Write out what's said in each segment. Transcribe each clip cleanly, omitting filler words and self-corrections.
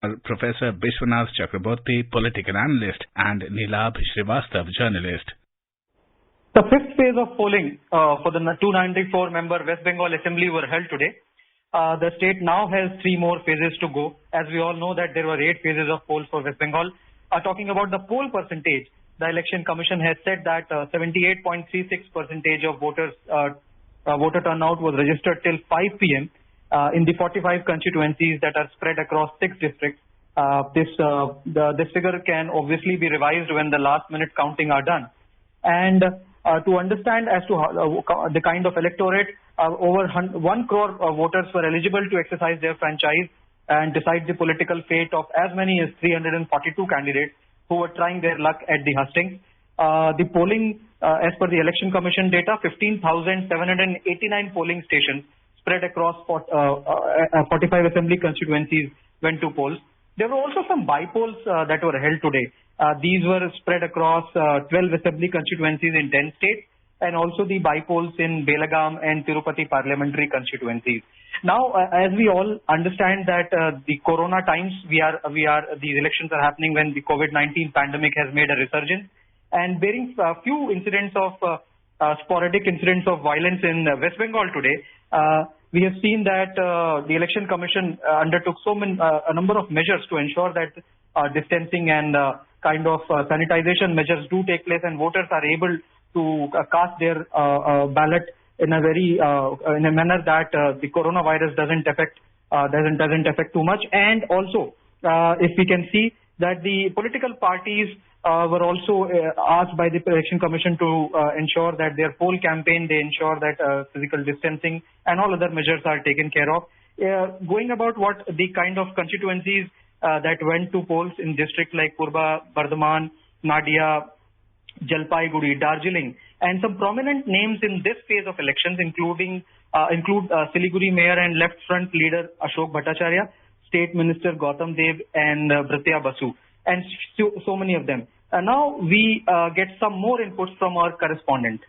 Professor Bishwanath Chakraborty, political analyst, and Nilabh Srivastav, journalist. The fifth phase of polling for the 294-member West Bengal Assembly were held today. The state now has 3 more phases to go. As we all know that there were 8 phases of polls for West Bengal. Talking about the poll percentage, the Election Commission has said that 78.36% of voter turnout was registered till 5 p.m. In the 45 constituencies that are spread across 6 districts. This figure can obviously be revised when the last-minute counting are done. And to understand as to how, the kind of electorate, over 1 crore voters were eligible to exercise their franchise and decide the political fate of as many as 342 candidates who were trying their luck at the hustings. The polling, as per the Election Commission data, 15,789 polling stations spread across 45 assembly constituencies went to polls. There were also some by-polls that were held today. These were spread across 12 assembly constituencies in 10 states, and also the by-polls in Belagaum and Tirupati parliamentary constituencies. Now, as we all understand that the Corona times, these elections are happening when the COVID-19 pandemic has made a resurgence, and bearing few incidents of sporadic incidents of violence in West Bengal today, we have seen that the Election Commission undertook a number of measures to ensure that distancing and kind of sanitization measures do take place, and voters are able to cast their ballot in a manner that the coronavirus doesn't affect too much. And also, if we can see that the political parties were also asked by the Election Commission to ensure that their poll campaign, they ensure that physical distancing and all other measures are taken care of. Going about what the kind of constituencies that went to polls in districts like Purba, Bardhaman, Nadia, Jalpaiguri, Darjeeling, and some prominent names in this phase of elections include Siliguri Mayor and Left Front leader Ashok Bhattacharya, State Minister Gautam Dev, and Bratya Basu, and so many of them. Now we get some more inputs from our correspondent.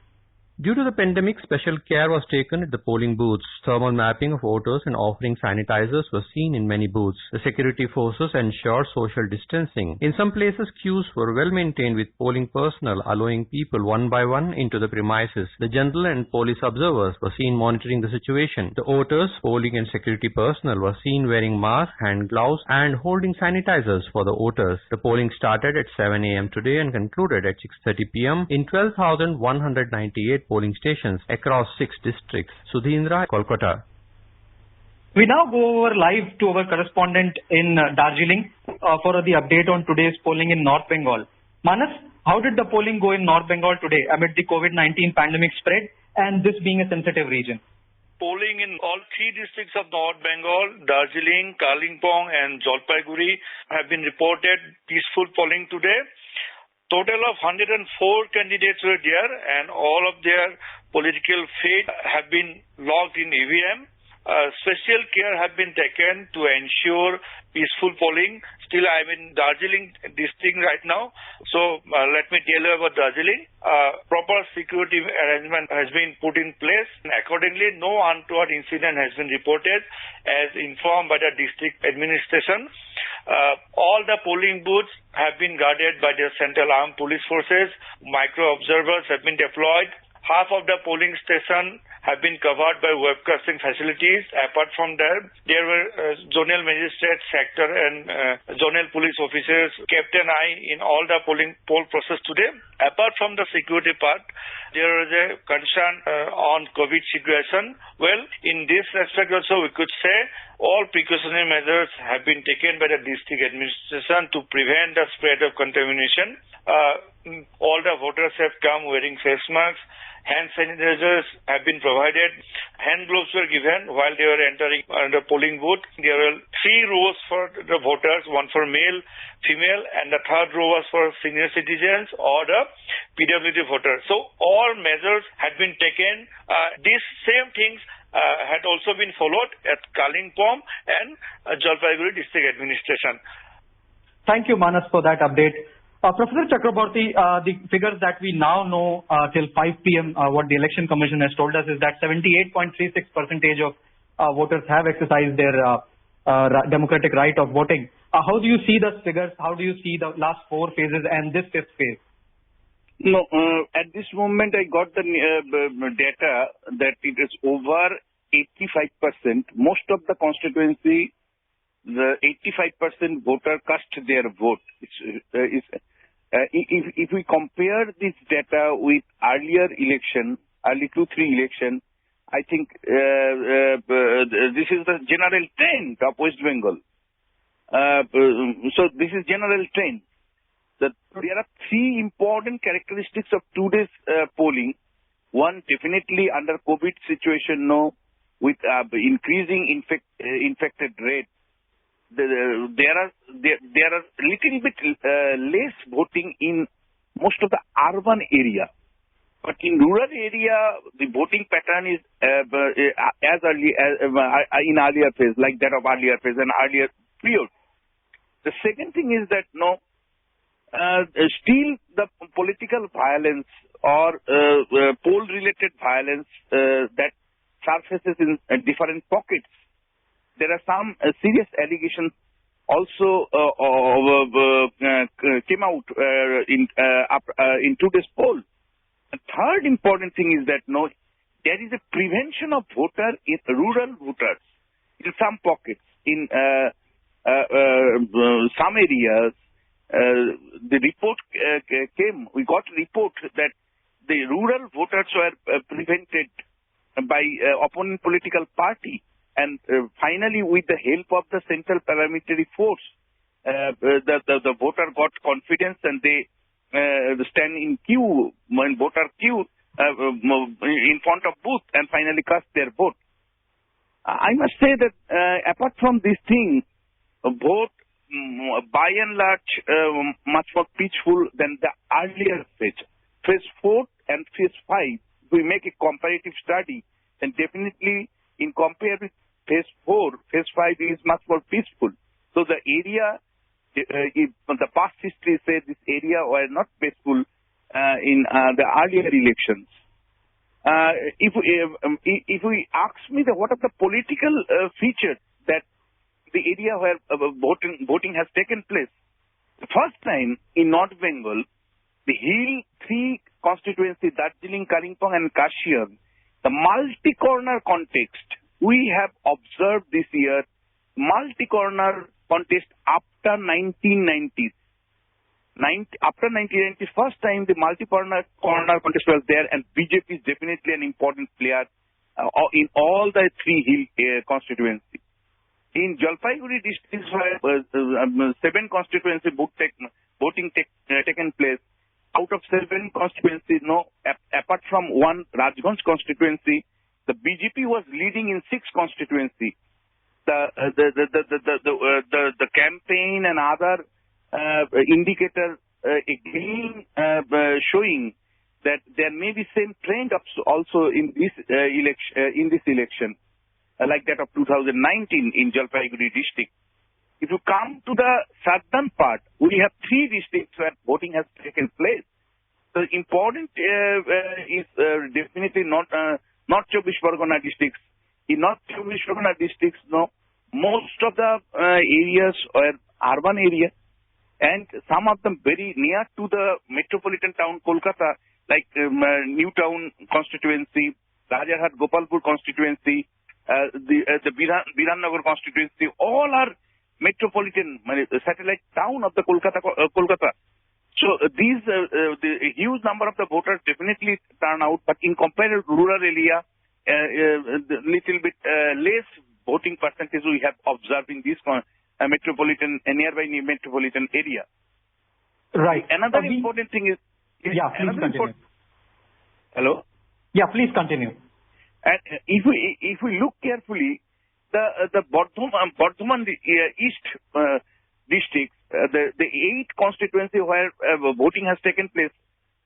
Due to the pandemic, special care was taken at the polling booths. Thermal mapping of voters and offering sanitizers was seen in many booths. The security forces ensured social distancing. In some places, queues were well maintained with polling personnel allowing people one by one into the premises. The general and police observers were seen monitoring the situation. The voters, polling and security personnel were seen wearing masks, hand gloves and holding sanitizers for the voters. The polling started at 7 a.m. today and concluded at 6:30 p.m. in 12,198 polling stations across 6 districts. Sudhindra, Kolkata. We now go over live to our correspondent in Darjeeling for the update on today's polling in North Bengal. Manas, how did the polling go in North Bengal today amid the COVID-19 pandemic spread and this being a sensitive region? Polling in all 3 districts of North Bengal, Darjeeling, Kalimpong and Jalpaiguri have been reported peaceful polling today. Total of 104 candidates were there, and all of their political fate have been logged in EVM. Special care have been taken to ensure peaceful polling. Still, I'm in Darjeeling district right now, so let me tell you about Darjeeling. Proper security arrangement has been put in place. Accordingly, no untoward incident has been reported, as informed by the district administration. All the polling booths have been guarded by the Central Armed Police Forces. Micro observers have been deployed. Half of the polling station have been covered by webcasting facilities. Apart from that, there were zonal magistrates, sector and zonal police officers kept an eye in all the poll process today. Apart from the security part, there was a concern on COVID situation. Well, in this respect also, we could say all precautionary measures have been taken by the district administration to prevent the spread of contamination. All the voters have come wearing face masks. Hand sanitizers have been provided. Hand gloves were given while they were entering the polling booth. There were 3 rows for the voters, one for male, female, and the 3rd row was for senior citizens or the PWD voters. So all measures had been taken. These same things had also been followed at Kalimpong and Jalpaiguri district administration. Thank you, Manas, for that update. Professor Chakraborty, the figures that we now know till 5 p.m. What the Election Commission has told us is that 78.36% of voters have exercised their democratic right of voting. How do you see the figures? How do you see the last 4 phases and this 5th phase? No, at this moment I got the data that it is over 85%. Most of the constituency, the 85% voter cast their vote. If we compare this data with earlier election, early 2-3 election, I think this is the general trend of West Bengal. So this is general trend. There are 3 important characteristics of today's polling. One, definitely under COVID situation, no, with increasing infected rate, there are little bit less voting in most of the urban area. But in rural area, the voting pattern is as early as in earlier phase, like that of earlier phase and earlier period. The second thing is that still the political violence or poll-related violence that surfaces in different pockets. There are some serious allegations also came out in today's poll. The third important thing is that there is a prevention of voter in rural voters in some pockets. In some areas, the report came. We got a report that the rural voters were prevented by opponent political party, and finally, with the help of the central paramilitary force, the voter got confidence and they stand in queue, in voter queue, in front of booth, and finally cast their vote. I must say that apart from this thing, vote by and large much more peaceful than the earlier phase. Phase 4 and phase 5, we make a comparative study, and definitely in compare with phase 4, phase 5 is much more peaceful. So the area, the past history said this area were not peaceful in the earlier elections. If we ask me what are the political features that the area where voting has taken place, the first time in North Bengal, the Hill 3 constituency, Darjeeling, Kalimpong and Kashian, the multi-corner context, we have observed this year multi-corner contest after 1990s. After 1990, first time the multi-corner contest was there, and BJP is definitely an important player in all the 3 hill constituencies. In Jalpaiguri district, 7 constituency voting taken place. Out of 7 constituencies, apart from one Rajganj constituency, the BJP was leading in 6 constituencies. The campaign and other indicators again showing that there may be same trend also in this election, like that of 2019 in Jalpaiguri district. If you come to the southern part, we have 3 districts where voting has taken place. The important is definitely not North Chobbish Pargana districts. In North Chobbish Pargana districts, most of the areas are urban areas, and some of them very near to the metropolitan town Kolkata, like New Town constituency, Rajarhat Gopalpur constituency, the Birannagar constituency, all are metropolitan satellite town of the Kolkata. So these the huge number of the voters definitely turn out, but in compared to rural area, little bit less voting percentage we have observed in this nearby metropolitan area. Right. Another important thing is please continue. Hello. Yeah, please continue. And if we look carefully, the Bardhaman East district, the 8 constituency where voting has taken place,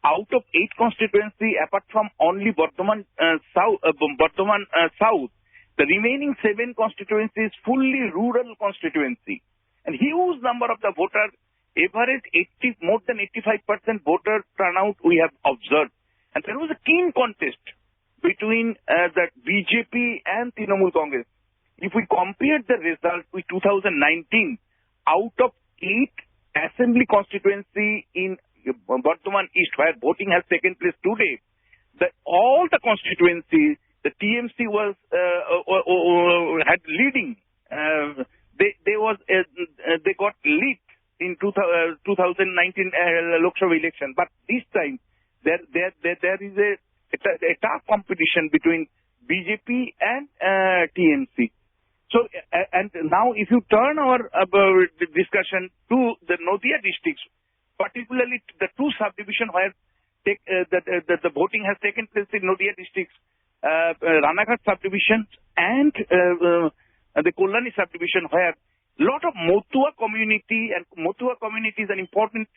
out of 8 constituency, apart from only Bardhaman South, the remaining 7 constituencies fully rural constituency, and huge number of the voters, average more than 85% voter turnout we have observed, and there was a keen contest between the BJP and Trinamool Congress. If we compare the result with 2019, out of 8 assembly constituency in Bardhaman East, where voting has taken place today, all the constituencies, the TMC was had leading. They got lead in 2019 Lok Sabha election, but this time there is a tough competition between BJP and TMC. So, and now if you turn our discussion to the Nadia districts, particularly the two subdivisions where the voting has taken place in Nadia districts, Ranaghat subdivision and the Kollani subdivision, where a lot of Motua community, and Motua community is an important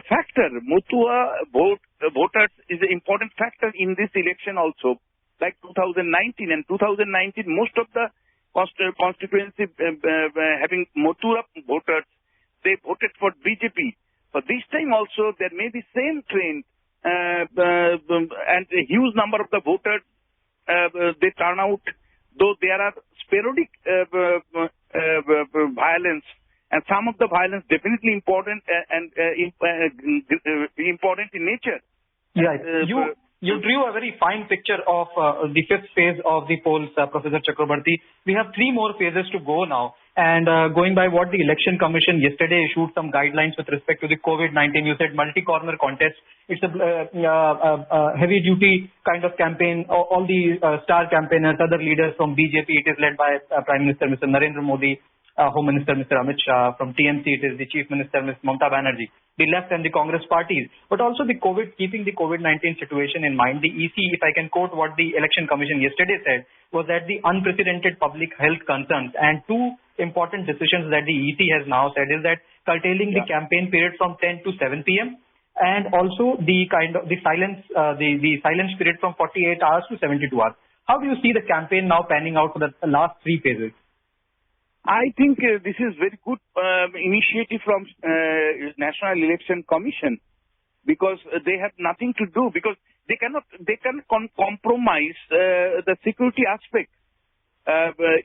factor. Motua voters is an important factor in this election also. Like 2019 and 2019, most of the constituency having Motua voters, they voted for BJP. But this time also there may be same trend, and a huge number of the voters they turn out, though there are sporadic violence, and some of the violence definitely important and important in nature. Right. You drew a very fine picture of the fifth phase of the polls, Professor Chakrabarti. We have 3 more phases to go now. And going by what the Election Commission yesterday issued some guidelines with respect to the COVID-19, you said multi-corner contest. It's a heavy-duty kind of campaign. All the star campaigners, other leaders from BJP, it is led by Prime Minister Mr. Narendra Modi, Home Minister Mr. Amit Shah. From TMC, it is the Chief Minister Ms. Mamata Banerjee. The left and the Congress parties, but also keeping the COVID-19 situation in mind. The EC, if I can quote what the Election Commission yesterday said, was that the unprecedented public health concerns and 2 important decisions that the EC has now said is that curtailing the campaign period from 10 to 7 p.m. and also the silence period from 48 hours to 72 hours. How do you see the campaign now panning out for the last 3 phases? I think this is very good initiative from National Election Commission, because they have nothing to do, because they can compromise the security aspect.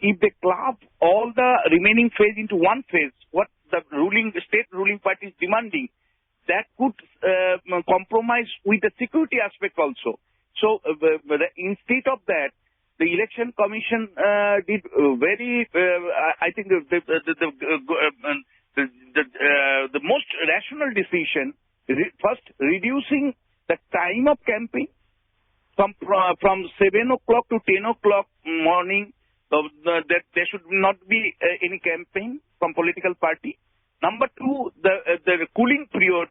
If they club all the remaining phase into one phase, what the state ruling party is demanding, that could compromise with the security aspect also. So instead of that, the Election Commission did very, I think the most rational decision. First, reducing the time of campaign from 7 o'clock to 10 o'clock morning. That there should not be any campaign from political party. Number 2, the cooling period.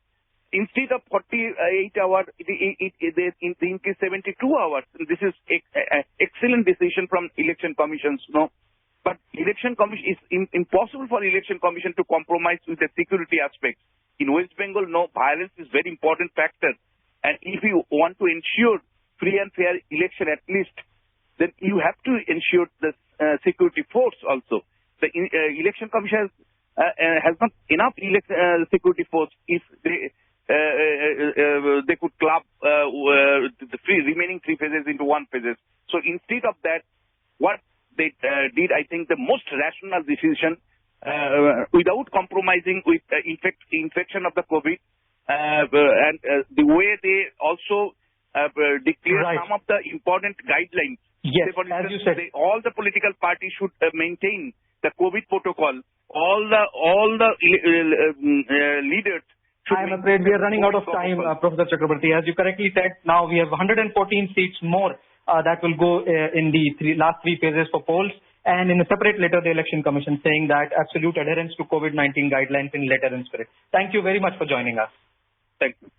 Instead of 48 hours, it increased 72 hours. This is excellent decision from Election Commission. No, but Election Commission is impossible for Election Commission to compromise with the security aspects. In West Bengal, no, violence is very important factor, and if you want to ensure free and fair election, at least, then you have to ensure the security force also. The Election Commission has not enough security force. If they could club the remaining 3 phases into 1 phases. So instead of that, what they did, I think the most rational decision, without compromising with infection of the COVID, and the way they also declare some of the important guidelines. Yes, say, for instance, as you said, all the political parties should maintain the COVID protocol. All the leaders. I am afraid we are running out of time, Professor Chakrabarti. As you correctly said, now we have 114 seats more that will go in the last 3 phases for polls. And in a separate letter, the Election Commission saying that absolute adherence to COVID-19 guidelines in letter and spirit. Thank you very much for joining us. Thank you.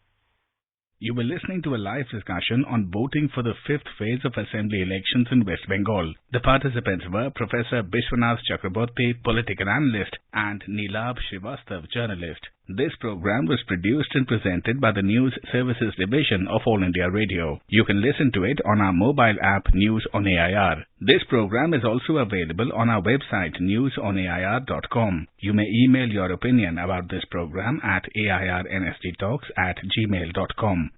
You were listening to a live discussion on voting for the 5th phase of assembly elections in West Bengal. The participants were Professor Bishwanath Chakraborty, political analyst, and Nilabh Srivastav, journalist. This program was produced and presented by the News Services Division of All India Radio. You can listen to it on our mobile app News on AIR. This program is also available on our website newsonair.com. You may email your opinion about this program at airnsttalks@gmail.com.